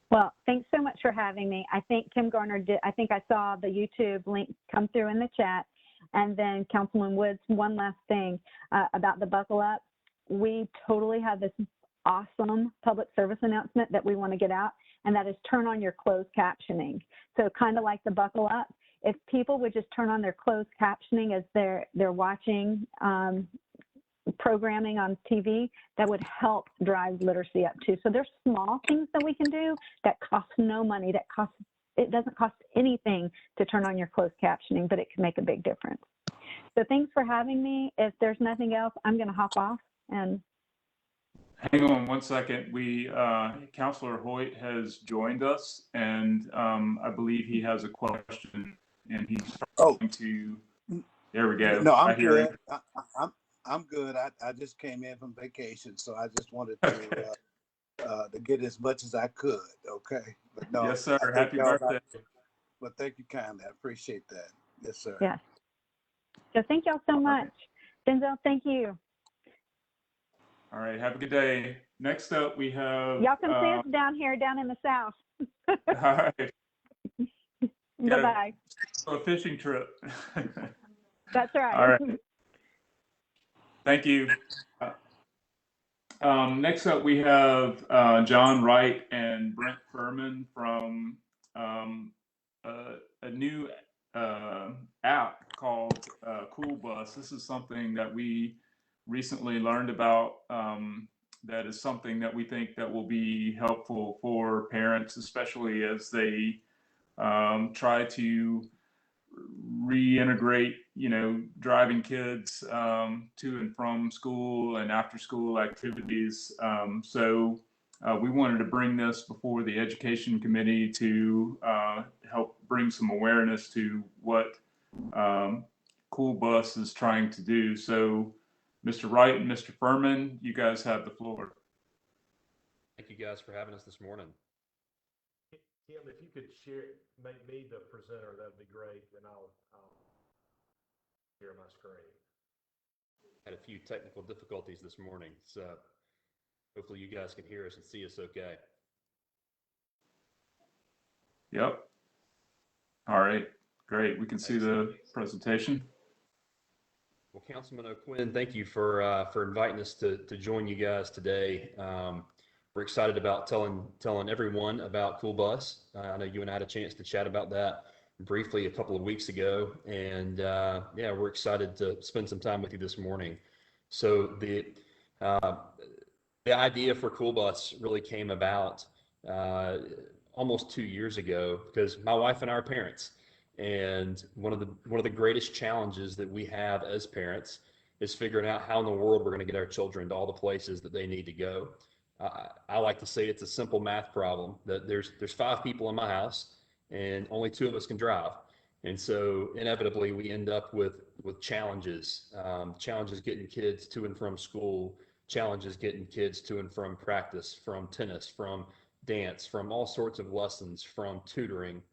Well, thanks so much for having me. I think Kim Garner did, I think I saw the YouTube link come through in the chat. And then Councilman Woods, one last thing about the Buckle Up. We totally have this awesome public service announcement that we want to get out, and that is turn on your closed captioning. So kind of like the Buckle Up, if people would just turn on their closed captioning as they're watching programming on TV, that would help drive literacy up too. So there's small things that we can do that cost no money, it doesn't cost anything to turn on your closed captioning, but it can make a big difference. So thanks for having me. If there's nothing else, I'm going to hop off and. Hang on one second. Councilor Hoyt has joined us, and I believe he has a question, and he's trying to. There we go. No, I'm good. I'm good. I just came in from vacation, so I just wanted to get as much as I could. Okay. But no. Yes, sir. Happy birthday. But thank you kindly. I appreciate that. Yes, sir. Yes. So thank y'all so much. Denzel, thank you. All right. Have a good day. Next up, we have. Y'all can see us down here, down in the South. All right. Bye-bye. A fishing trip. That's right. All right. Thank you. Next up, we have John Wright and Brent Furman from a new app called Cool Bus. This is something that we recently learned about. That is something that we think that will be helpful for parents, especially as they try to reintegrate, driving kids to and from school and after school activities. So we wanted to bring this before the Education Committee to help bring some awareness to what Cool Bus is trying to do. So Mr. Wright and Mr. Furman, you guys have the floor. Thank you guys for having us this morning. Kim, if you could make me the presenter, that'd be great, and I'll share my screen. Had a few technical difficulties this morning, so hopefully you guys can hear us and see us okay. Yep. All right, great. We can see the presentation. Well, Councilman O'Quinn, thank you for inviting us to join you guys today. We're excited about telling everyone about Cool Bus. I know you and I had a chance to chat about that briefly a couple of weeks ago, and yeah, we're excited to spend some time with you this morning. So the idea for Cool Bus really came about almost 2 years ago because my wife and I are parents, and one of the greatest challenges that we have as parents is figuring out how in the world we're going to get our children to all the places that they need to go. I like to say it's a simple math problem that there's 5 people in my house and only 2 of us can drive. And so inevitably we end up with challenges, challenges getting kids to and from school, challenges getting kids to and from practice, from tennis, from dance, from all sorts of lessons, from tutoring.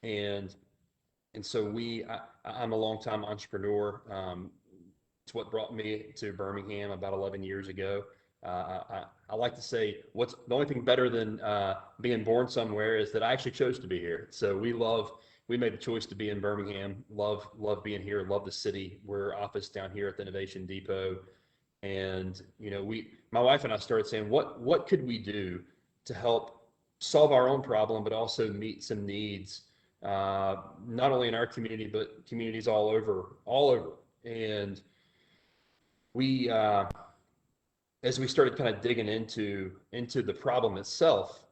And so I'm a longtime entrepreneur. It's what brought me to Birmingham about 11 years ago. I like to say the only thing better than being born somewhere is that I actually chose to be here. So we made the choice to be in Birmingham, love being here, love the city. We're office down here at the Innovation Depot. And, my wife and I started saying, what could we do to help solve our own problem, but also meet some needs, not only in our community, but communities all over. And we, as we started kind of digging into the problem itself,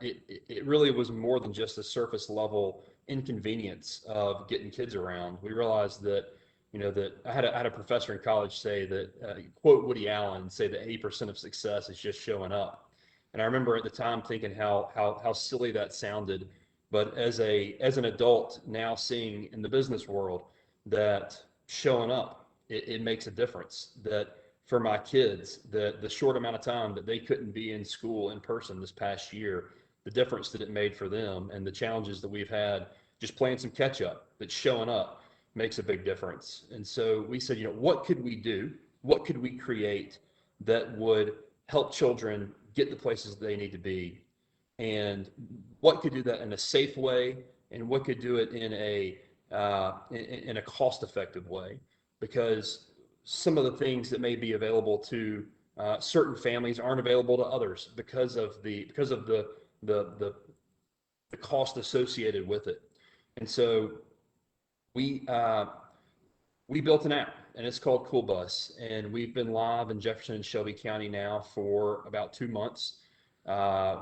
it really was more than just a surface level inconvenience of getting kids around. We realized that, that I had a professor in college say that, quote Woody Allen, say that 80% of success is just showing up. And I remember at the time thinking how silly that sounded. But as an adult now seeing in the business world that showing up, it makes a difference. That for my kids, the short amount of time that they couldn't be in school in person this past year, the difference that it made for them and the challenges that we've had just playing some catch up, but showing up makes a big difference. And so we said, what could we do? What could we create that would help children get the places they need to be? And what could do that in a safe way, and what could do it in a cost-effective way? Because some of the things that may be available to certain families aren't available to others because of the cost associated with it. And so we built an app, and it's called Cool Bus, and we've been live in Jefferson and Shelby County now for about 2 months.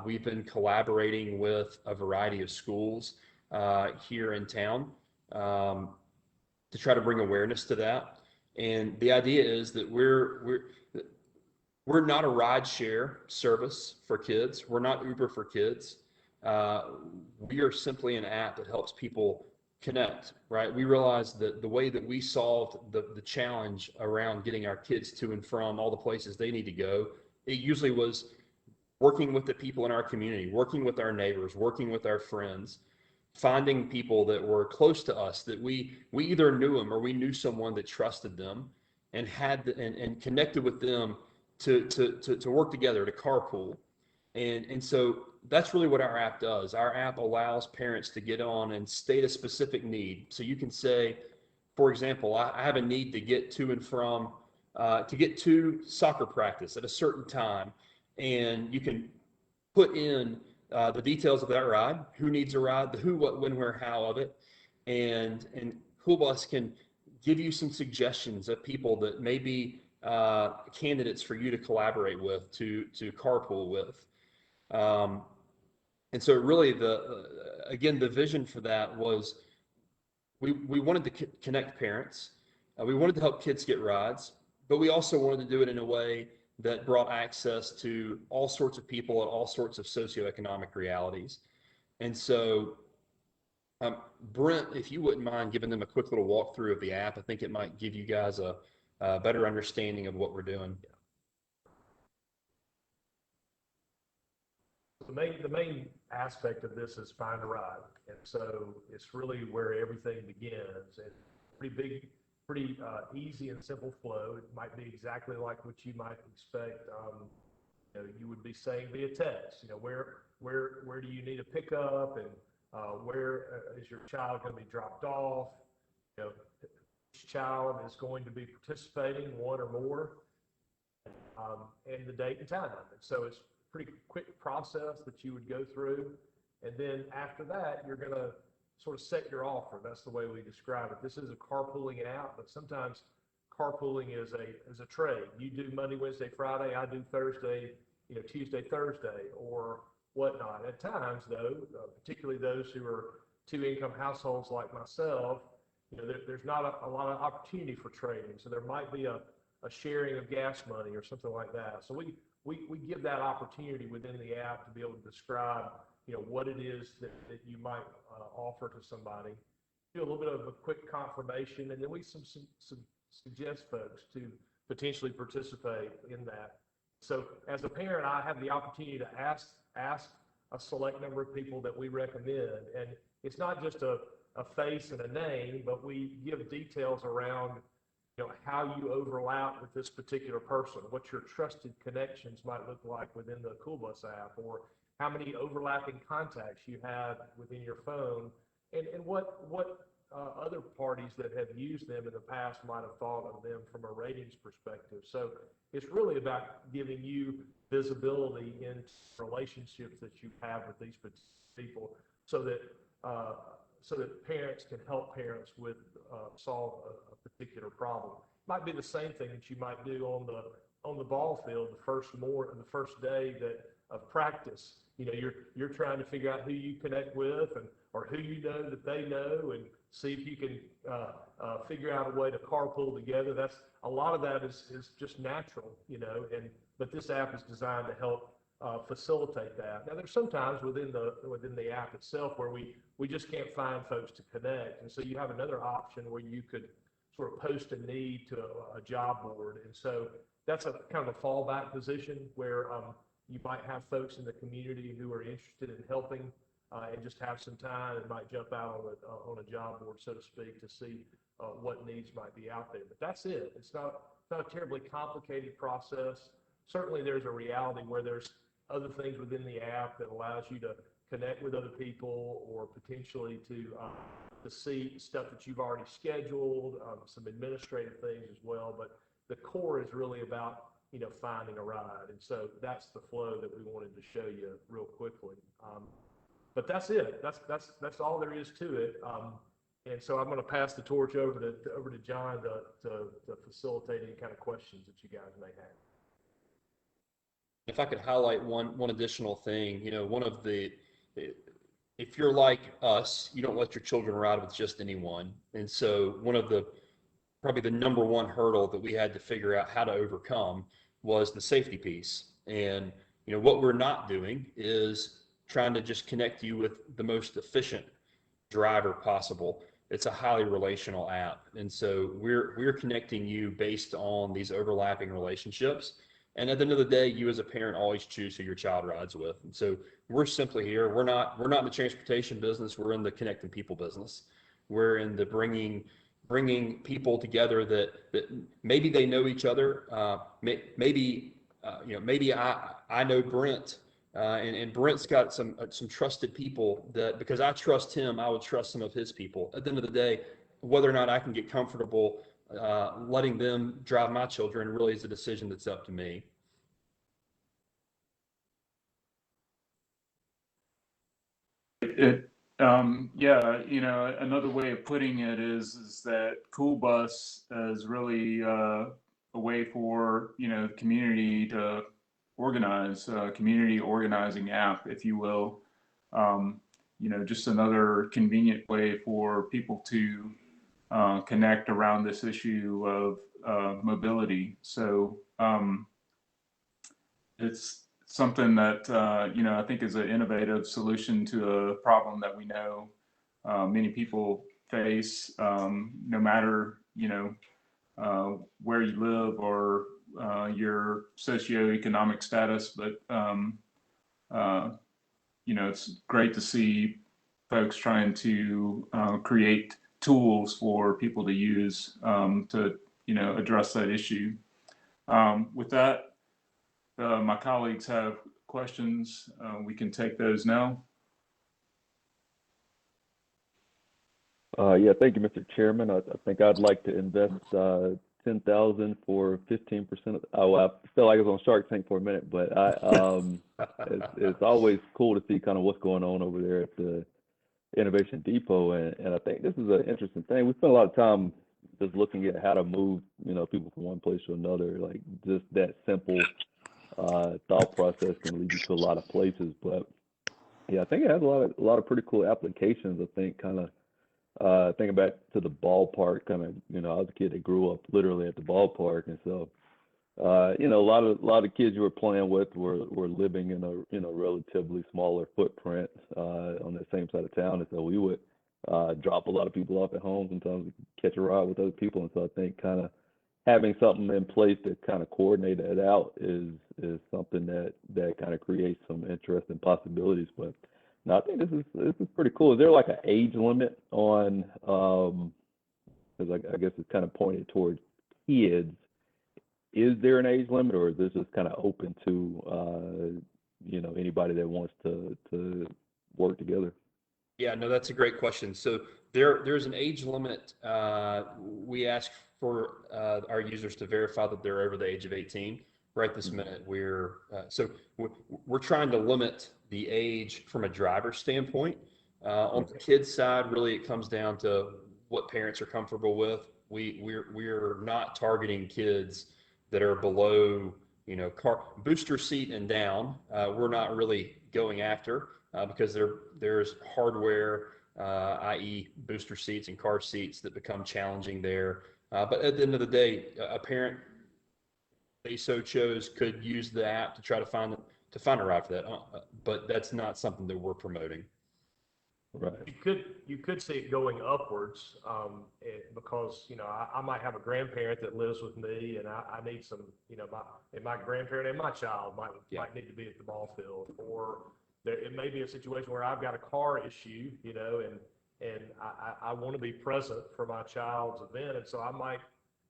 We've been collaborating with a variety of schools here in town to try to bring awareness to that. And the idea is that we're not a ride share service for kids. We're not Uber for kids. We are simply an app that helps people connect, right? We realized that the way that we solved the challenge around getting our kids to and from all the places they need to go, it usually was working with the people in our community, working with our neighbors, working with our friends, finding people that were close to us, that we either knew them or we knew someone that trusted them and and connected with them to work together, to carpool. And so that's really what our app does. Our app allows parents to get on and state a specific need. So you can say, for example, I have a need to get to and from, to get to soccer practice at a certain time. And you can put in the details of that ride, who needs a ride, the who, what, when, where, how of it. And Cool Bus can give you some suggestions of people that may be candidates for you to collaborate with, to carpool with. And so really again, the vision for that was we wanted to connect parents. We wanted to help kids get rides, but we also wanted to do it in a way that brought access to all sorts of people at all sorts of socioeconomic realities. And so, Brent, if you wouldn't mind giving them a quick little walkthrough of the app, I think it might give you guys a better understanding of what we're doing. The main aspect of this is find a ride, and so it's really where everything begins. And pretty easy and simple flow. It might be exactly like what you might expect. You would be saying via text. Where do you need a pickup, and where is your child going to be dropped off? Each child is going to be participating, one or more, and the date and time. And so it's pretty quick process that you would go through. And then after that, you're going to sort of set your offer. That's the way we describe it. This is a carpooling app, but sometimes carpooling is a trade. You do Monday, Wednesday, Friday. I do Thursday, Tuesday, Thursday, or whatnot. At times, though, particularly those who are two-income households like myself, there's not a lot of opportunity for trading. So there might be a sharing of gas money or something like that. So we give that opportunity within the app to be able to describe, what it is that you might offer to somebody. Do a little bit of a quick confirmation, and then we suggest folks to potentially participate in that. So as a parent, I have the opportunity to ask a select number of people that we recommend, and it's not just a face and a name, but we give details around how you overlap with this particular person, what your trusted connections might look like within the Cool Bus app, or how many overlapping contacts you have within your phone, and what other parties that have used them in the past might have thought of them from a ratings perspective. So it's really about giving you visibility into relationships that you have with these people, so that parents can help parents with solve a particular problem. It might be the same thing that you might do on the ball field the first day of practice. You're trying to figure out who you connect with, or who you know that they know, and see if you can figure out a way to carpool together. That's a lot of that is just natural, but this app is designed to help facilitate that. Now, there's sometimes within the app itself where we just can't find folks to connect, and so you have another option where you could sort of post a need to a job board, and so that's a kind of a fallback position where you might have folks in the community who are interested in helping and just have some time and might jump out on a job board, so to speak, to see what needs might be out there. But that's it. It's not a terribly complicated process. Certainly there's a reality where there's other things within the app that allows you to connect with other people or potentially to see stuff that you've already scheduled, some administrative things as well. But the core is really about, finding a ride. And so that's the flow that we wanted to show you real quickly. But that's it. That's all there is to it. And so I'm going to pass the torch over to John to facilitate any kind of questions that you guys may have. If I could highlight one additional thing, if you're like us, you don't let your children ride with just anyone. And so probably the number one hurdle that we had to figure out how to overcome was the safety piece. And, what we're not doing is trying to just connect you with the most efficient driver possible. It's a highly relational app. And so we're connecting you based on these overlapping relationships. And at the end of the day, you as a parent always choose who your child rides with. And so we're simply here. We're not in the transportation business. We're in the connecting people business. We're in the bringing people together that maybe they know each other. Maybe I know Brent, and Brent's got some trusted people that because I trust him, I would trust some of his people. At the end of the day, whether or not I can get comfortable letting them drive my children really is a decision that's up to me. Another way of putting it is that Cool Bus is really a way for, the community to organize, community organizing app, if you will. Just another convenient way for people to connect around this issue of mobility. So it's something that, I think is an innovative solution to a problem that we know many people face, no matter, where you live or your socioeconomic status. But, it's great to see folks trying to create tools for people to use to, address that issue. With that, my colleagues have questions. We can take those now. Thank you, Mr. Chairman. I think I'd like to invest $10,000 for 15% of. Oh, I felt like I was on Shark Tank for a minute, but it's always cool to see kind of what's going on over there at the Innovation Depot, and I think this is an interesting thing. We spent a lot of time just looking at how to move, people from one place to another. Like just that simple thought process can lead you to a lot of places. But yeah, I think it has a lot of pretty cool applications. I think kind of thinking back to the ballpark, kind of, I was a kid that grew up literally at the ballpark, and so a lot of kids you were playing with were living in a relatively smaller footprint on the same side of town, and so we would drop a lot of people off at home. Sometimes we could catch a ride with other people, and so I think kind of having something in place to kind of coordinate that out is something that kind of creates some interesting possibilities. But no, I think this is pretty cool. Is there like an age limit on? Because I guess it's kind of pointed towards kids. Is there an age limit, or is this just kind of open to anybody that wants to work together? Yeah, no, that's a great question. So there's an age limit. We ask for our users to verify that they're over the age of 18. Right this minute, we're trying to limit the age from a driver standpoint. On the kids side, really, it comes down to what parents are comfortable with. We're not targeting kids that are below, car booster seat and down. We're not really going after because there's hardware, i.e. booster seats and car seats that become challenging there. But at the end of the day, a parent, they so chose, could use the app to try to find a ride for that. But that's not something that we're promoting. Right. You could see it going upwards because I might have a grandparent that lives with me, and I need some my grandparent and my child might need to be at the ball field, or it may be a situation where I've got a car issue, you know, and I want to be present for my child's event. And so I might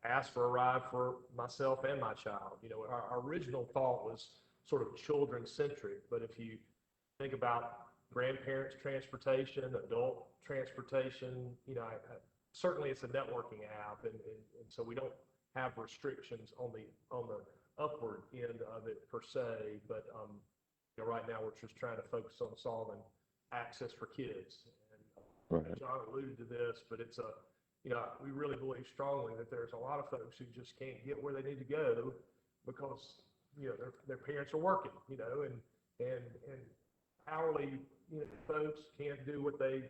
ask for a ride for myself and my child. You know, our original thought was sort of children centric, but if you think about grandparents transportation, adult transportation, you know, certainly it's a networking app. And so we don't have restrictions on the upward end of it per se, but you know, right now we're just trying to focus on solving access for kids. And Right. John alluded to this, but it's you know, we really believe strongly that there's a lot of folks who just can't get where they need to go because, you know, their parents are working, you know, and hourly, you know, folks can't do what they'd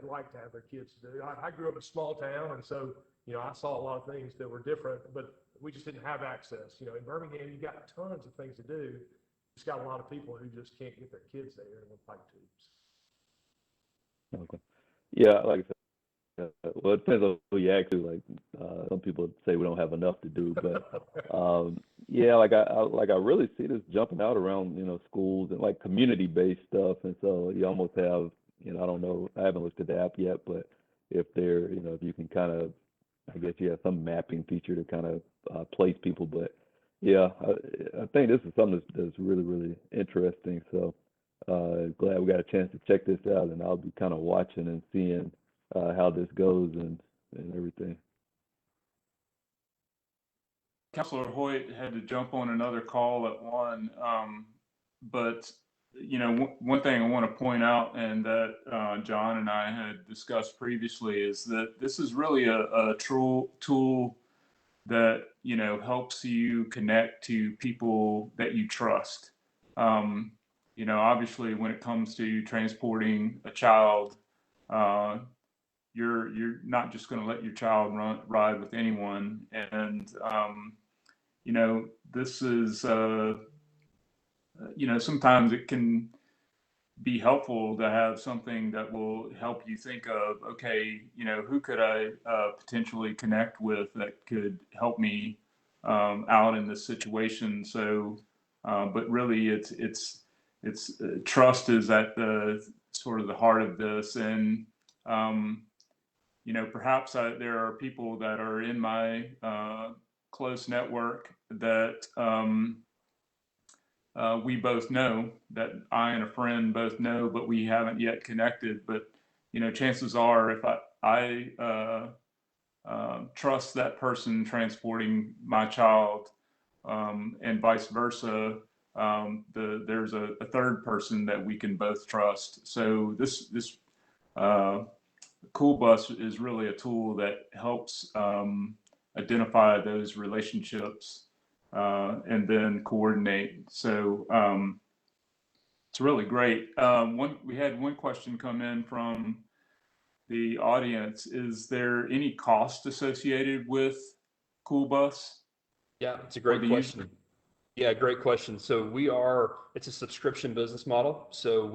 like to have their kids do. I grew up in a small town, and so, you know, I saw a lot of things that were different, but we just didn't have access. You know, in Birmingham, you got tons of things to do. Just got a lot of people who just can't get their kids there and would like to. Okay. Yeah, like I said, well, it depends on who you ask to. Like, some people say we don't have enough to do, but yeah, like I really see this jumping out around, you know, schools and like community-based stuff. And so you almost have, you know, I don't know, I haven't looked at the app yet, but if there, you know, if you can kind of, I guess you have some mapping feature to kind of place people. But yeah, I think this is something that's really, really interesting. So glad we got a chance to check this out, and I'll be kind of watching and seeing how this goes and everything. Councilor Hoyt had to jump on another call at 1, but you know, one thing I want to point out, and that John and I had discussed previously, is that this is really a tool that, you know, helps you connect to people that you trust. You know, obviously, when it comes to transporting a child, you're not just going to let your child ride with anyone, and you know, this is you know, sometimes it can be helpful to have something that will help you think of, okay, you know, who could I potentially connect with that could help me out in this situation. So, but really, it's trust is at the sort of the heart of this, and you know, perhaps there are people that are in my close network that we both know, that I and a friend both know, but we haven't yet connected. But, you know, chances are if I trust that person transporting my child, and vice versa, there's a third person that we can both trust. So this Cool Bus is really a tool that helps identify those relationships and then coordinate. So it's really great. We had one question come in from the audience. Is there any cost associated with Cool Bus? Yeah, it's a great question. Yeah, great question. So it's a subscription business model. So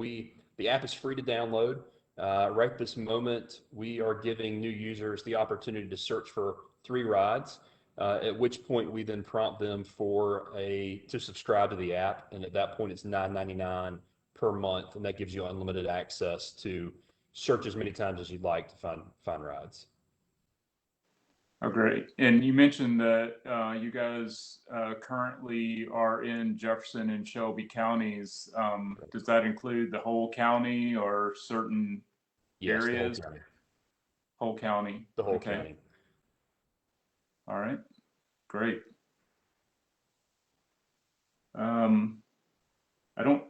the app is free to download. Right this moment, we are giving new users the opportunity to search for 3 rides, at which point we then prompt them to subscribe to the app. And at that point, it's $9.99 per month. And that gives you unlimited access to search as many times as you'd like to find rides. Oh, great. And you mentioned that you guys currently are in Jefferson and Shelby counties. Does that include the whole county or certain areas? The whole county. The whole okay. county. All right. Great. I don't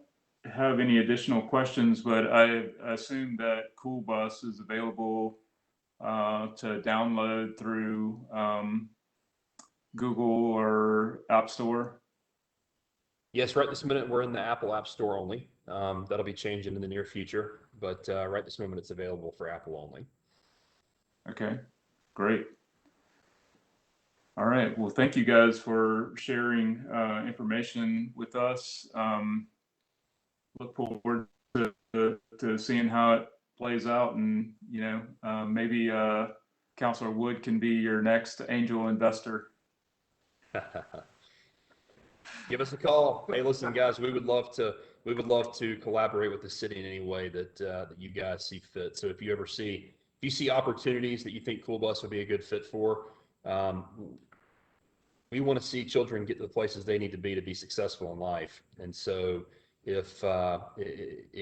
have any additional questions, but I assume that Cool Bus is available to download through Google or App Store? Yes, right this minute we're in the Apple App Store only. That'll be changing in the near future, but right this moment it's available for Apple only. Okay, great. All right, well, thank you guys for sharing information with us. Look forward to seeing how it plays out, and you know, maybe Councilor Wood can be your next angel investor. Give us a call. Hey, listen, guys, we would love to we would love to collaborate with the city in any way that you guys see fit. So if you see opportunities that you think Cool Bus would be a good fit for, we want to see children get to the places they need to be successful in life. And so if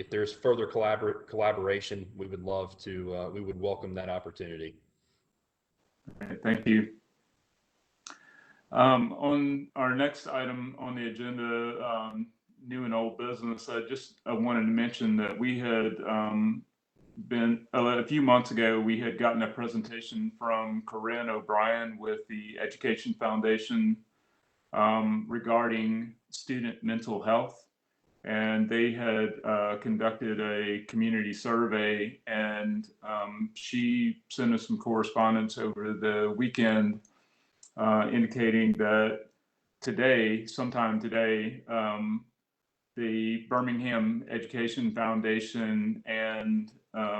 there's further collaboration, we would love to, we would welcome that opportunity. All right, thank you. On our next item on the agenda, new and old business, I wanted to mention that we had been a few months ago, we had gotten a presentation from Corinne O'Brien with the Education Foundation regarding student mental health. And they had conducted a community survey, and she sent us some correspondence over the weekend indicating that sometime today, the Birmingham Education Foundation and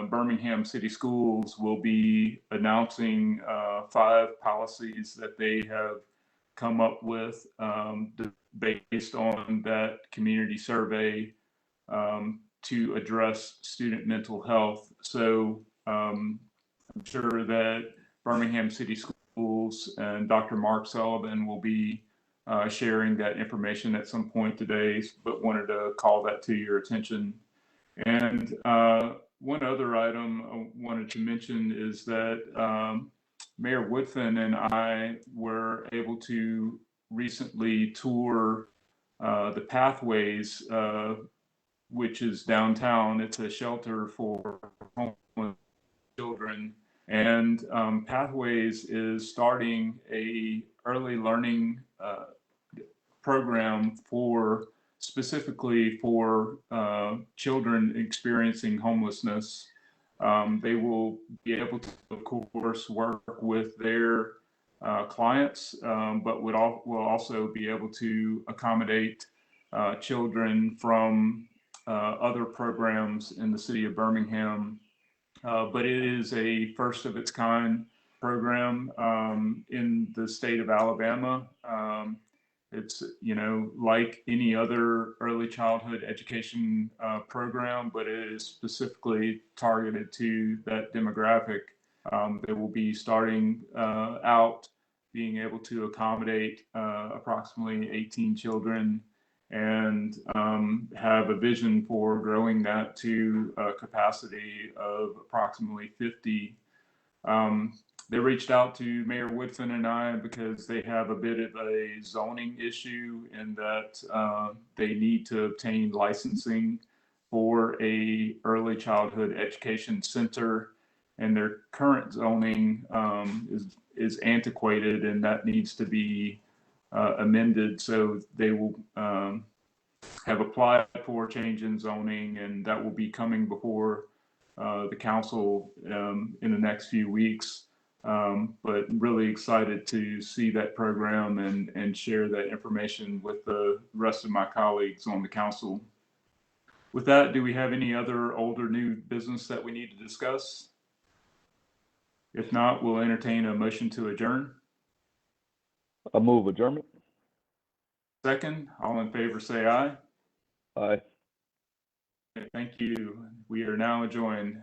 Birmingham City Schools will be announcing 5 policies that they have come up with based on that community survey to address student mental health. So I'm sure that Birmingham City Schools and Dr. Mark Sullivan will be sharing that information at some point today, but wanted to call that to your attention. And one other item I wanted to mention is that Mayor Woodfin and I were able to recently tour the Pathways, which is downtown. It's a shelter for homeless children. And Pathways is starting a early learning program specifically for children experiencing homelessness. They will be able to, of course, work with their clients, but will also be able to accommodate children from other programs in the city of Birmingham. But it is a first of its kind program in the state of Alabama. It's, like any other early childhood education program, but it is specifically targeted to that demographic. They will be starting out being able to accommodate approximately 18 children and have a vision for growing that to a capacity of approximately 50. They reached out to Mayor Woodfin and I because they have a bit of a zoning issue in that they need to obtain licensing for a early childhood education center, and their current zoning is antiquated, and that needs to be amended. So they will have applied for change in zoning, and that will be coming before the council in the next few weeks. But really excited to see that program and share that information with the rest of my colleagues on the council. With that, do we have any other old or new business that we need to discuss? If not, we'll entertain a motion to adjourn. I move adjournment. Second, all in favor say aye. Aye. Thank you. We are now adjourned.